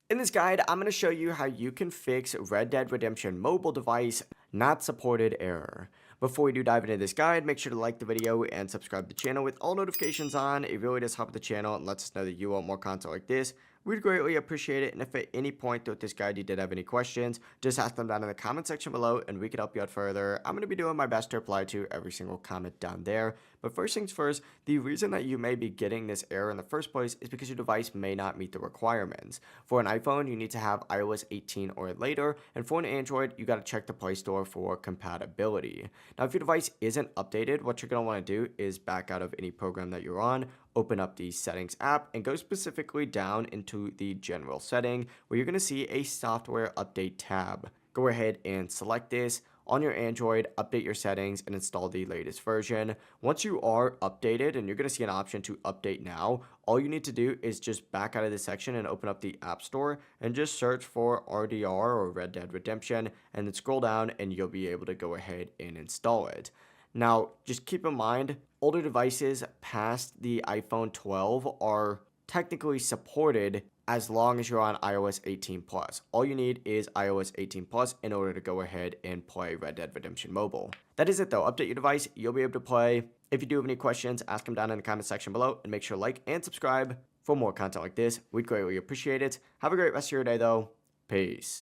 In this guide, I'm going to show you how you can fix Red Dead Redemption mobile device not supported error. Before we do dive into this guide, make sure to like the video and subscribe to the channel with all notifications on. It really does help the channel and lets us know that you want more content like this. We'd greatly appreciate it, and if at any point throughout this guide you did have any questions, just ask them down in the comment section below and we can help you out further. I'm going to be doing my best to reply to every single comment down there. But first things first, the reason that you may be getting this error in the first place is because your device may not meet the requirements. For an iPhone, you need to have iOS 18 or later, and for an Android, you got to check the Play Store for compatibility. Now, if your device isn't updated, what you're going to want to do is back out of any program that you're on, open up the settings app, and go specifically down into the general setting where you're going to see a software update tab. Go ahead and select this. On your Android, update your settings and install the latest version. Once you are updated, and you're going to see an option to update now, all you need to do is just back out of this section and open up the App Store and just search for RDR or Red Dead Redemption, and then scroll down and you'll be able to go ahead and install it. Now, just keep in mind, older devices past the iPhone 12 are technically supported as long as you're on iOS 18 plus. All you need is iOS 18 plus in order to go ahead and play Red Dead Redemption Mobile. That is it though. Update your device, you'll be able to play. If you do have any questions, ask them down in the comment section below, and make sure to like and subscribe for more content like this. We'd greatly appreciate it. Have a great rest of your day though. Peace.